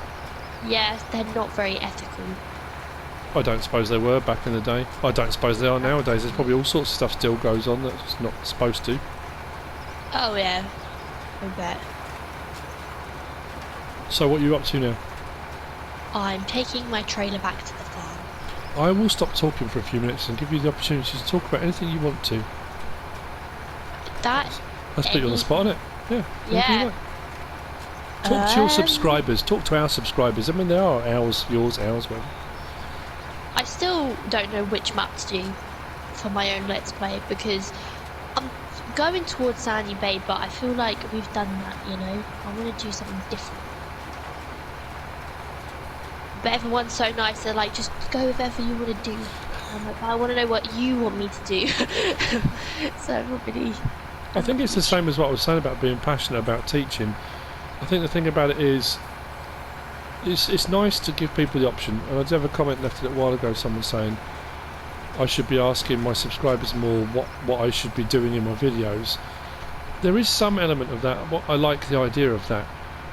Speaker 2: Yeah, they're not very ethical.
Speaker 1: I don't suppose they were back in the day. I don't suppose they are nowadays. There's probably all sorts of stuff still goes on that's not supposed to.
Speaker 2: Oh yeah, I bet.
Speaker 1: So what are you up to now?
Speaker 2: I'm taking my trailer back to the farm.
Speaker 1: I will stop talking for a few minutes and give you the opportunity to talk about anything you want to.
Speaker 2: Let's
Speaker 1: put you on the spot, innit? Yeah.
Speaker 2: Yeah.
Speaker 1: Talk to your subscribers. Talk to our subscribers. I mean, they are ours, yours, ours, whatever.
Speaker 2: I still don't know which map to do for my own Let's Play, because I'm going towards Sandy Bay, but I feel like we've done that, you know? I want to do something different. But everyone's so nice, they're like, just go with whatever you want to do. I'm like, I want to know what you want me to do. So everybody...
Speaker 1: I think it's the same as what I was saying about being passionate about teaching. I think the thing about it is, it's nice to give people the option. And I did have a comment left a little while ago, someone saying I should be asking my subscribers more what I should be doing in my videos. There is some element of that. I like the idea of that.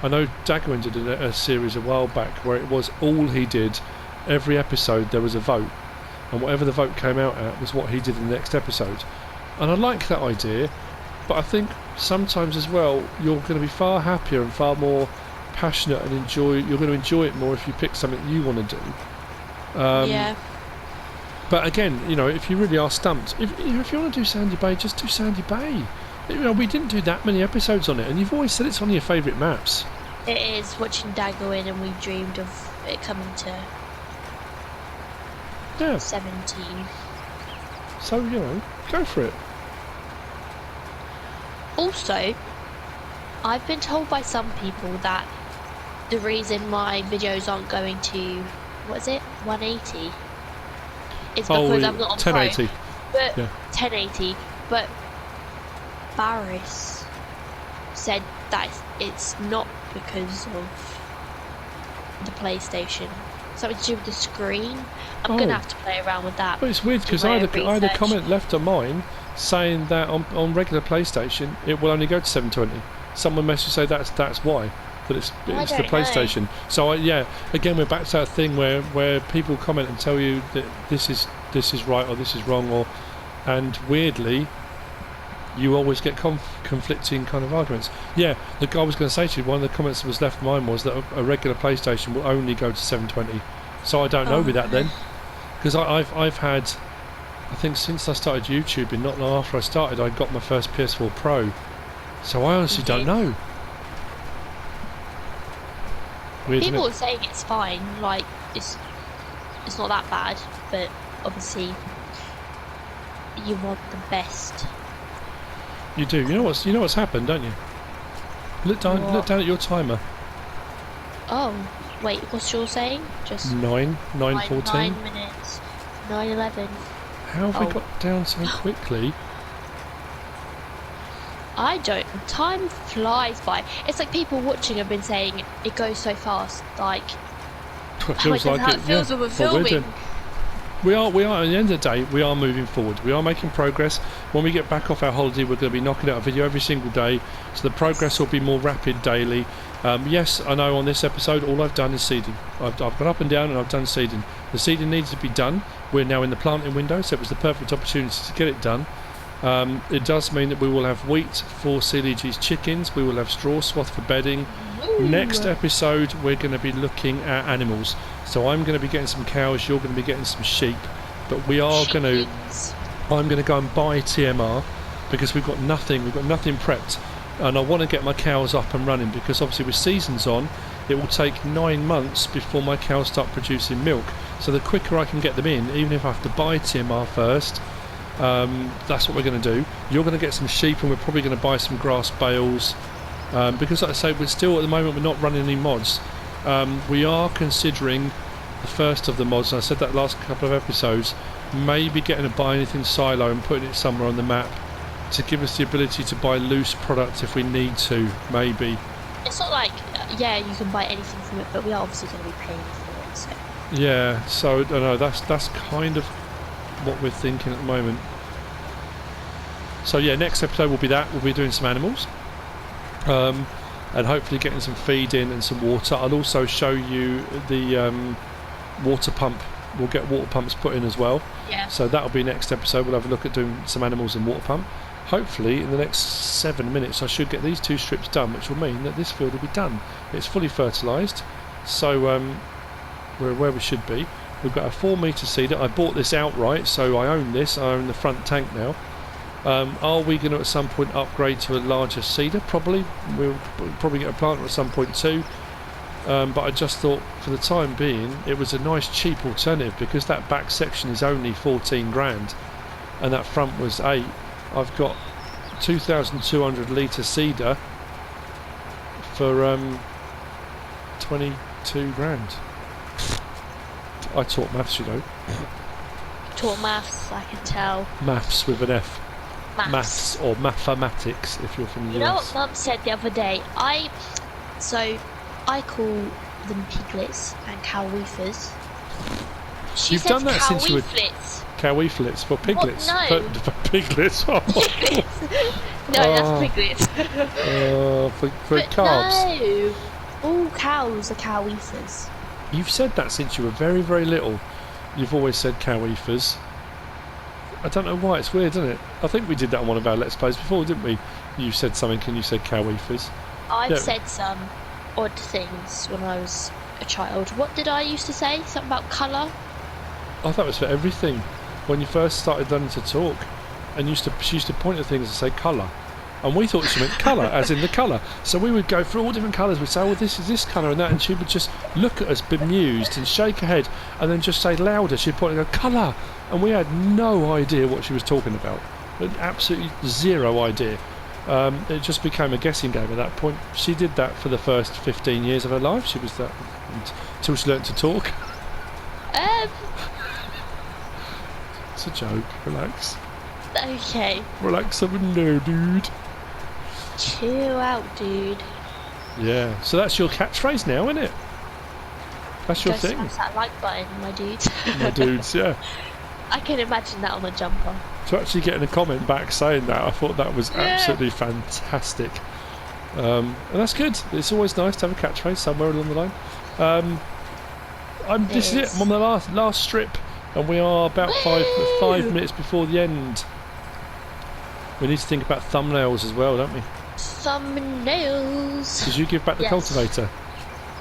Speaker 1: I know Dagwin did a series a while back where it was all he did. Every episode there was a vote, and whatever the vote came out at was what he did in the next episode. And I like that idea, but I think sometimes as well you're going to be far happier and far more passionate and you're going to enjoy it more if you pick something you want to do.
Speaker 2: Yeah.
Speaker 1: But again, you know, if you really are stumped, if you want to do Sandy Bay, just do Sandy Bay. You know, we didn't do that many episodes on it, and you've always said it's one of your favourite maps.
Speaker 2: It is. Watching Dag go in, and we dreamed of it coming to 17.
Speaker 1: So, you know, go for it.
Speaker 2: Also, I've been told by some people that the reason my videos aren't going to, what is it, 180, is because I'm not on
Speaker 1: 1080.
Speaker 2: Pro. But 1080, but Barris said that it's not because of the PlayStation. Something to do with the screen. I'm
Speaker 1: Oh.
Speaker 2: going to have to play around with that.
Speaker 1: But it's weird because I had a comment left on mine saying that on regular PlayStation it will only go to 720. Someone messaged to say that's why. That it's the PlayStation.
Speaker 2: Know.
Speaker 1: So again we're back to that thing where people comment and tell you that this is right or this is wrong, and weirdly you always get conflicting kind of arguments. Yeah, the guy was going to say to you, one of the comments that was left mine was that a regular PlayStation will only go to 720. So I don't know with that then, because I've had, I think since I started YouTubing, not long after I started, I got my first PS4 Pro. So I honestly don't know. Weird,
Speaker 2: people are saying it's fine, like it's not that bad, but obviously you want the best.
Speaker 1: You do. You know what's happened, don't you? Look down at your timer.
Speaker 2: Oh, wait, what's yours saying? Just
Speaker 1: 9:14.
Speaker 2: 9 minutes. 9:11.
Speaker 1: How have we got down so quickly?
Speaker 2: I don't. Time flies by. It's like people watching have been saying it goes so fast. Like,
Speaker 1: It feels like
Speaker 2: how it feels when we're filming.
Speaker 1: We are. At the end of the day, we are moving forward. We are making progress. When we get back off our holiday, we're going to be knocking out a video every single day, so the progress will be more rapid daily. Yes, I know on this episode, all I've done is seeding. I've gone up and down and I've done seeding. The seeding needs to be done. We're now in the planting window, so it was the perfect opportunity to get it done. It does mean that we will have wheat for SealyEG's chickens. We will have straw swath for bedding.
Speaker 2: Ooh.
Speaker 1: Next episode, we're going to be looking at animals. So I'm going to be getting some cows. You're going to be getting some sheep. But we are going to. I'm going to go and buy TMR because we've got nothing. We've got nothing prepped, and I want to get my cows up and running because obviously with seasons on, it will take 9 months before my cows start producing milk. So the quicker I can get them in, even if I have to buy TMR first. That's what we're going to do. You're going to get some sheep and we're probably going to buy some grass bales because like I say, we're still at the moment we're not running any mods. We are considering the first of the mods, and I said that last couple of episodes, maybe getting a buy anything silo and putting it somewhere on the map to give us the ability to buy loose products if we need to, maybe.
Speaker 2: It's not like, yeah, you can buy anything from it, but we are obviously going to be paying for it, so.
Speaker 1: Yeah, so I don't know, that's kind of what we're thinking at the moment. So yeah, next episode will be that. We'll be doing some animals and hopefully getting some feed in and some water. I'll also show you the water pump. We'll get water pumps put in as well.
Speaker 2: Yeah.
Speaker 1: So that'll be next episode. We'll have a look at doing some animals and water pump. Hopefully in the next 7 minutes I should get these 2 strips done, which will mean that this field will be done. It's fully fertilised, so we're where we should be. We've got a 4-metre seeder. I bought this outright, so I own this. I own the front tank now. Are we going to at some point upgrade to a larger seeder? Probably. We'll probably get a planter at some point too. But I just thought for the time being it was a nice cheap alternative because that back section is only 14 grand and that front was 8. I've got 2,200 litre seeder for 22 grand. I taught maths, you know.
Speaker 2: Taught maths, I can tell.
Speaker 1: Maths with an F.
Speaker 2: Maths.
Speaker 1: Or mathematics, if you're from the
Speaker 2: You know
Speaker 1: US.
Speaker 2: what Mum said the other day? I call them piglets and cowweefers. She
Speaker 1: You've
Speaker 2: said
Speaker 1: done that since you were
Speaker 2: cowweeflets.
Speaker 1: for piglets.
Speaker 2: What? No.
Speaker 1: For piglets. Oh.
Speaker 2: No, that's piglets.
Speaker 1: For
Speaker 2: But
Speaker 1: calves.
Speaker 2: no, all cows are cowweefers.
Speaker 1: You've said that since you were very, very little. You've always said cowweefers. I don't know why, it's weird, isn't it? I think we did that on one of our Let's Plays before, didn't we? You said something and you said cowweefers.
Speaker 2: I've said some odd things when I was a child. What did I used to say? Something about colour?
Speaker 1: I thought it was for everything. When you first started learning to talk, and she used to point at things and say colour. And we thought she meant colour, as in the colour. So we would go through all different colours. We'd say, oh, well, this is this colour and that. And she would just look at us bemused and shake her head and then just say louder. She'd point and go, colour. And we had no idea what she was talking about. Absolutely zero idea. It just became a guessing game at that point. She did that for the first 15 years of her life. She was that until she learnt to talk. It's a joke. Relax.
Speaker 2: Okay.
Speaker 1: Relax, I'm no dude.
Speaker 2: Chill out, dude.
Speaker 1: Yeah. So that's your catchphrase now, isn't it? That's your thing.
Speaker 2: Smash that like button, my dudes.
Speaker 1: My dudes, yeah.
Speaker 2: I can imagine that on a jumper.
Speaker 1: To actually getting a comment back saying that, I thought that was absolutely fantastic. And that's good. It's always nice to have a catchphrase somewhere along the line. This is it. I'm on the last strip, and we are about 5 minutes before the end. We need to think about thumbnails as well, don't we?
Speaker 2: Thumbnails.
Speaker 1: Did you give back the cultivator?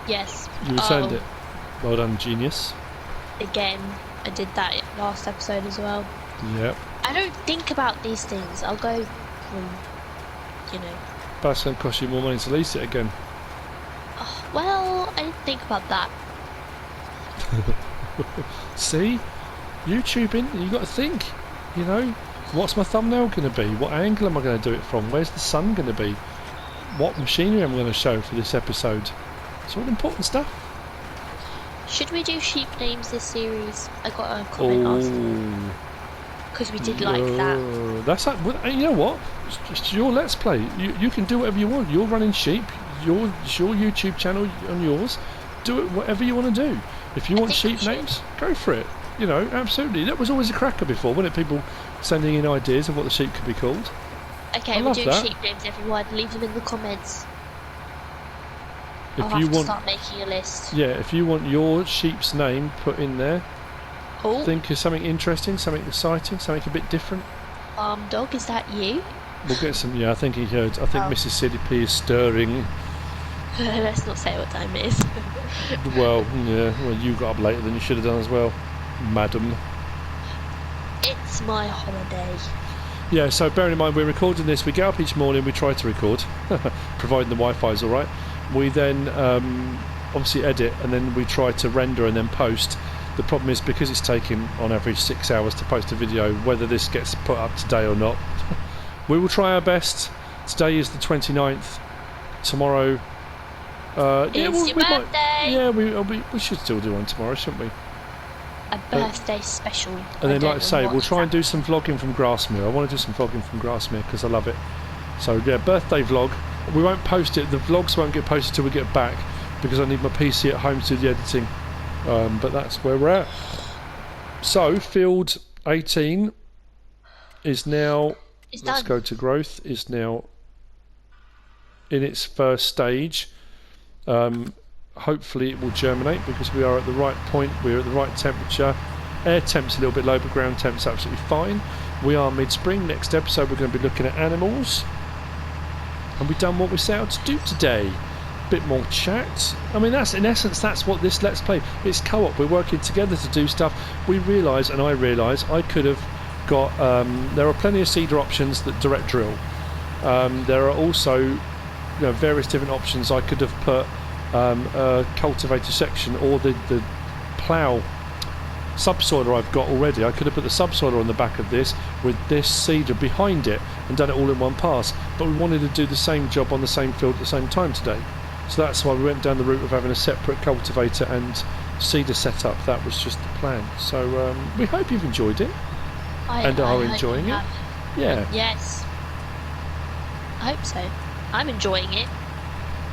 Speaker 2: Yes.
Speaker 1: You returned it. Well done, genius.
Speaker 2: Again, I did that last episode as well.
Speaker 1: Yep.
Speaker 2: I don't think about these things. I'll go from, you know.
Speaker 1: But it's going to cost you more money to lease it again.
Speaker 2: Well, I didn't think about that.
Speaker 1: See? YouTubing, you got to think. You know, what's my thumbnail going to be? What angle am I going to do it from? Where's the sun going to be? What machinery am I going to show for this episode? It's all important stuff.
Speaker 2: Should we do sheep names this series? I got a comment asking. Because we did like that.
Speaker 1: That's like, you know what? It's your Let's Play. You can do whatever you want. You're running sheep. It's your YouTube channel on yours. Do it whatever you want to do. If you want sheep names, go for it. You know, absolutely. That was always a cracker before, wasn't it? People sending in ideas of what the sheep could be called.
Speaker 2: Okay, we're doing sheep names, everyone. Leave them in the comments. I'll have to start making a list.
Speaker 1: Yeah, if you want your sheep's name put in there, think of something interesting, something exciting, something a bit different.
Speaker 2: Dog, is that you?
Speaker 1: We'll get some. Yeah, I think he heard. I think MrSealyp is stirring.
Speaker 2: Let's not say what time it is.
Speaker 1: Well, yeah. Well, you got up later than you should have done as well, madam.
Speaker 2: It's my holiday.
Speaker 1: Yeah. So bearing in mind we're recording this, we get up each morning. We try to record, providing the Wi-Fi is all right. We then obviously edit, and then we try to render and then post. The problem is because it's taking on average 6 hours to post a video, whether this gets put up today or not. We will try our best. Today is the 29th. Tomorrow...
Speaker 2: it's your birthday!
Speaker 1: We should still do one tomorrow, shouldn't we?
Speaker 2: A birthday special.
Speaker 1: And then, like I say, we'll try and do some vlogging from Grassmere. I want to do some vlogging from Grassmere because I love it. So, yeah, birthday vlog. We won't post it. The vlogs won't get posted till we get back because I need my PC at home to do the editing. But that's where we're at. So, field 18 is now... Let's go to growth. Is now in its first stage. Hopefully it will germinate because we are at the right point. We're at the right temperature. Air temp's a little bit low, but ground temp's absolutely fine. We are mid-spring. Next episode we're going to be looking at animals. And we've done what we set out to do today. Bit more chat. I mean, that's in essence, that's what this Let's Play. It's co-op. We're working together to do stuff. We realise, and I realise, I could have got. There are plenty of seeder options that direct drill. There are also, various different options. I could have put a cultivator section or the plough subsoiler I've got already. I could have put the subsoiler on the back of this with this seeder behind it and done it all in one pass. But we wanted to do the same job on the same field at the same time today. So that's why we went down the route of having a separate cultivator and seeder setup. That was just the plan. So we hope you've enjoyed it and are enjoying it. Yeah.
Speaker 2: Yes. I hope so. I'm enjoying it.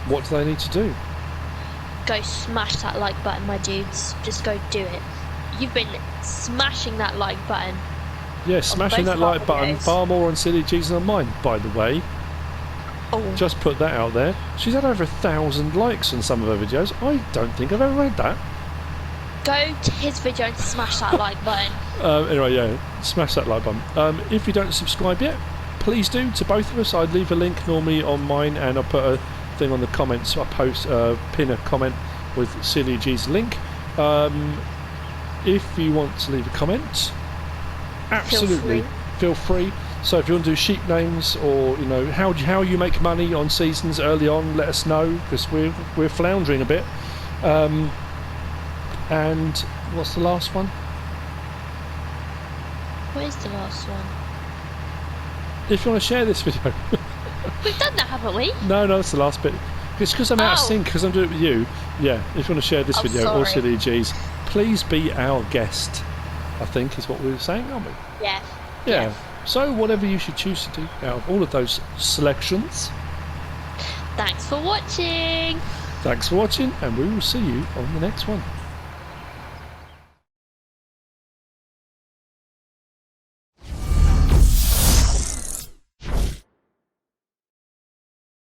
Speaker 1: What do they need to do?
Speaker 2: Go smash that like button, my dudes. Just go do it. You've been smashing that like button.
Speaker 1: Yeah, smashing that like button far more on SealyEG's than on mine, by the way.
Speaker 2: Oh.
Speaker 1: Just put that out there. She's had over 1,000 likes on some of her videos. I don't think I've ever read that.
Speaker 2: Go to his video and smash that like button.
Speaker 1: Anyway, yeah, smash that like button. If you don't subscribe yet, please do to both of us. I'd leave a link normally on mine, and I'll put a thing on the comments. I'll pin a comment with SealyEG's link. If you want to leave a comment, absolutely feel free. So if you want to do sheep names, or how you make money on seasons early on, let us know, because we're floundering a bit. And what's the last one?
Speaker 2: Where's the last one?
Speaker 1: If you want to share this video.
Speaker 2: We've done that, haven't we?
Speaker 1: No, that's the last bit. It's because I'm out of sync, because I'm doing it with you. Yeah, if you want to share this video or SealyEG's, please be our guest, I think is what we were saying, aren't we?
Speaker 2: Yeah.
Speaker 1: So whatever you should choose to do out of all of those selections.
Speaker 2: Thanks for watching.
Speaker 1: Thanks for watching, and we will see you on the next one.